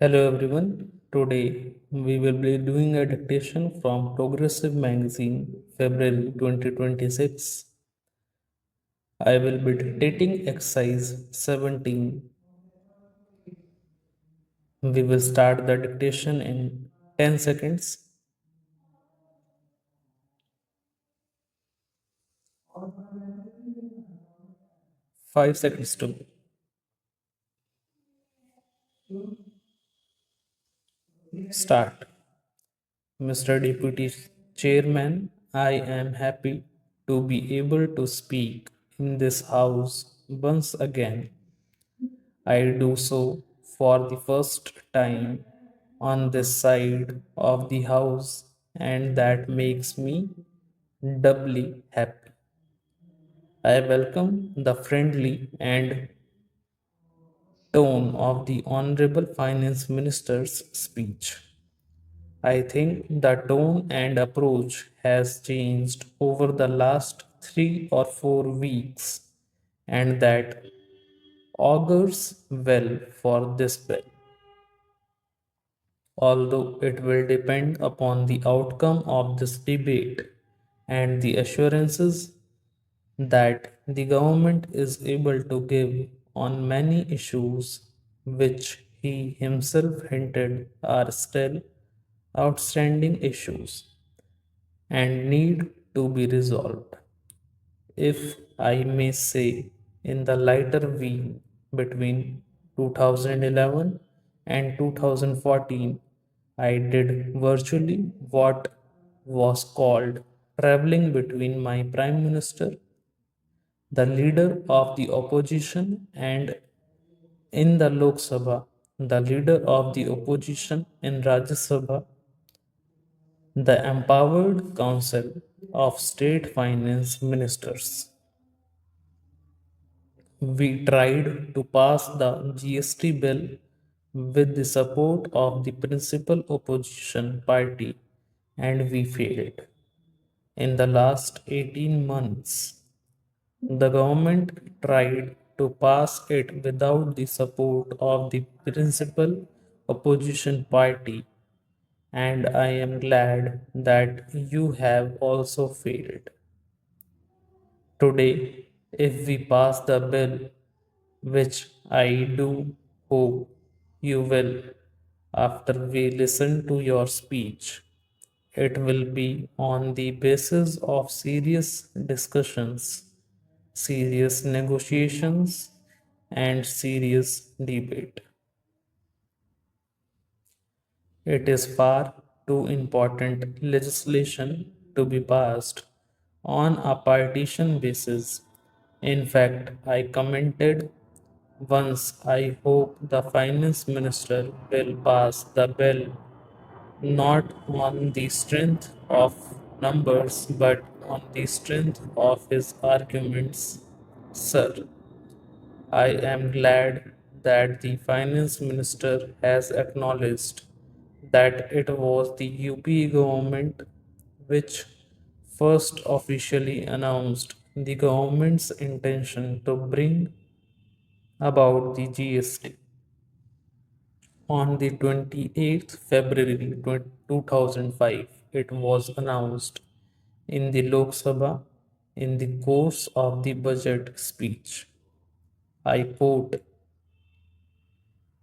Hello everyone. Today we will be doing a dictation from Progressive Magazine, February 2026. I will be dictating exercise 17. We will start the dictation in 10 seconds. 5 seconds to start. Mr. Deputy Chairman, I am happy to be able to speak in this house once again. I do so for the first time on this side of the house, and that makes me doubly happy. I welcome the friendly and tone of the Honorable Finance Minister's speech. I think the tone and approach has changed over the last 3 or 4 weeks, and that augurs well for this bill. Although it will depend upon the outcome of this debate and the assurances that the government is able to give on many issues which he himself hinted are still outstanding issues and need to be resolved. If I may say, in the lighter vein between 2011 and 2014, I did virtually what was called traveling between my Prime Minister, the leader of the opposition, and in the Lok Sabha, the leader of the opposition in Rajya Sabha, the empowered council of state finance ministers. We tried to pass the GST bill with the support of the principal opposition party and we failed. In the last 18 months, the government tried to pass it without the support of the principal opposition party, and I am glad that you have also failed. Today, if we pass the bill, which I do hope you will after we listen to your speech, it will be on the basis of serious discussions, serious negotiations, and serious debate. It is far too important legislation to be passed on a partition basis. In fact, I commented once I hope the finance minister will pass the bill not on the strength of numbers but on the strength of his arguments. Sir, I am glad that the finance minister has acknowledged that it was the UPE government which first officially announced the government's intention to bring about the GST. On the 28th February 2005, it was announced in the Lok Sabha in the course of the budget speech. I quote,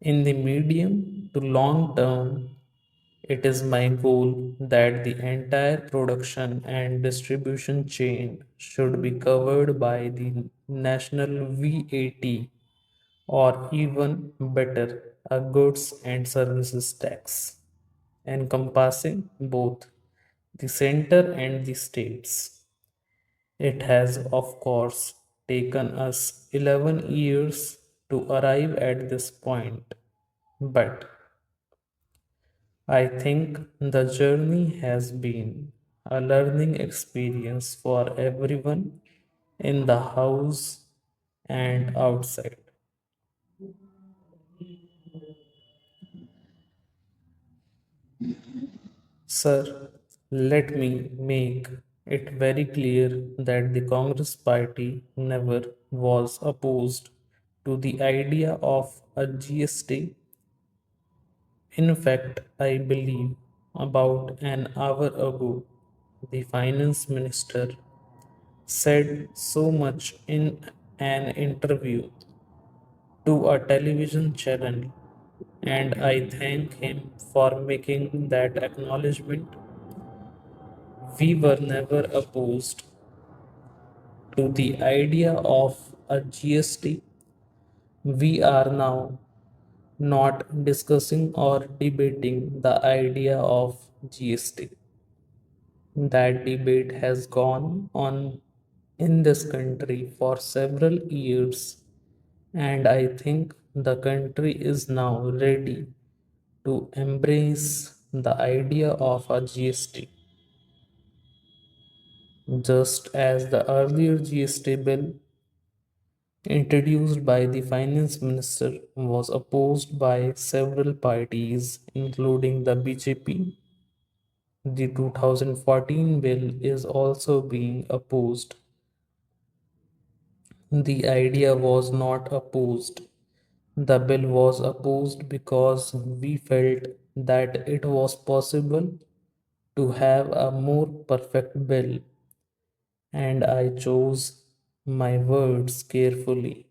in the medium to long term, it is my goal that the entire production and distribution chain should be covered by the national VAT or even better, a goods and services tax, encompassing both the center and the states. It has, of course, taken us 11 years to arrive at this point, but I think the journey has been a learning experience for everyone in the house and outside. Sir, let me make it very clear that the Congress party never was opposed to the idea of a GST. In fact, I believe about an hour ago, the finance minister said so much in an interview to a television channel, and I thank him for making that acknowledgement. We were never opposed to the idea of a GST. We are now not discussing or debating the idea of GST. That debate has gone on in this country for several years, and I think the country is now ready to embrace the idea of a GST. Just as the earlier GST bill introduced by the finance minister was opposed by several parties, including the BJP, the 2014 bill is also being opposed. The idea was not opposed. The bill was opposed because we felt that it was possible to have a more perfect bill, and I chose my words carefully.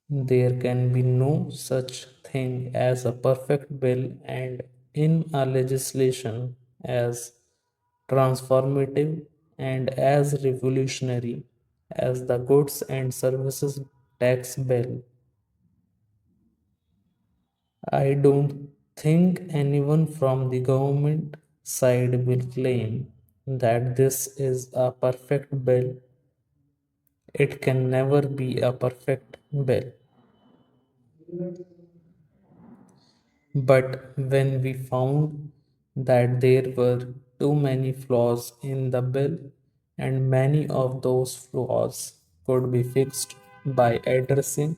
There can be no such thing as a perfect bill, and in a legislation as transformative and as revolutionary as the Goods and Services Tax Bill, I don't think anyone from the government side will claim that this is a perfect bill. It can never be a perfect bill. But when we found that there were too many flaws in the bill, and many of those flaws could be fixed by addressing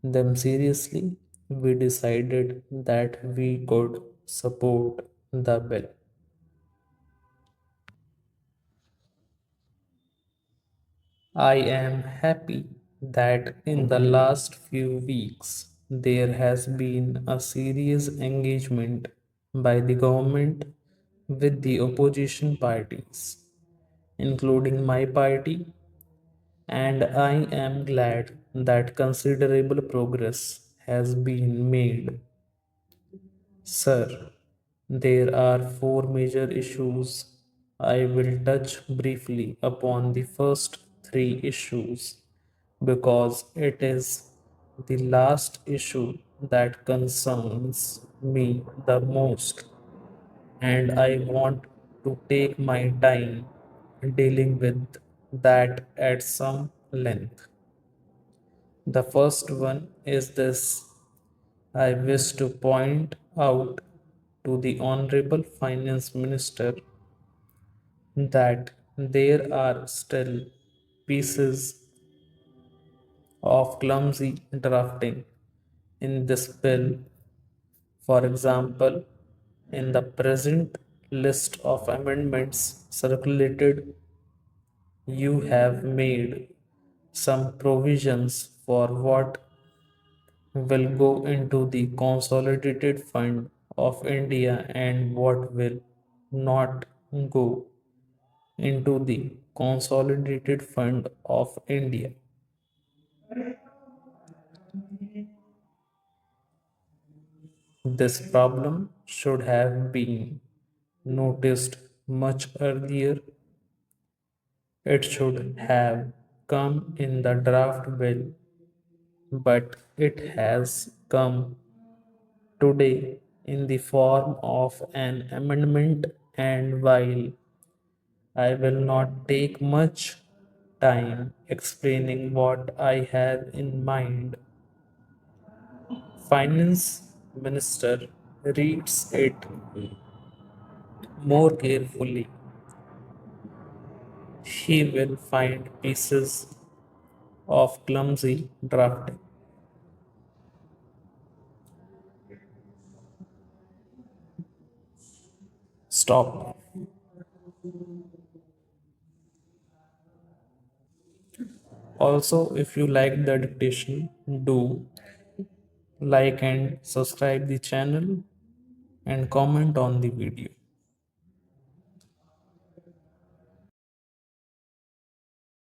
them seriously, we decided that we could support the bill. I am happy that in the last few weeks there has been a serious engagement by the government with the opposition parties, including my party, and I am glad that considerable progress has been made. Sir, there are four major issues. I will touch briefly upon the first three issues because it is the last issue that concerns me the most, and I want to take my time dealing with that at some length. The first one is this: I wish to point out to the Honorable Finance Minister that there are still pieces of clumsy drafting in this bill. For example, in the present list of amendments circulated, you have made some provisions for what will go into the consolidated fund of India and what will not go into the consolidated fund of India. This problem should have been noticed much earlier. It should have come in the draft bill, but it has come today in the form of an amendment, and while I will not take much time explaining what I have in mind, Finance Minister reads it more carefully. He will find pieces of clumsy drafting. Stop. Also, if you like the dictation, do like and subscribe the channel and comment on the video.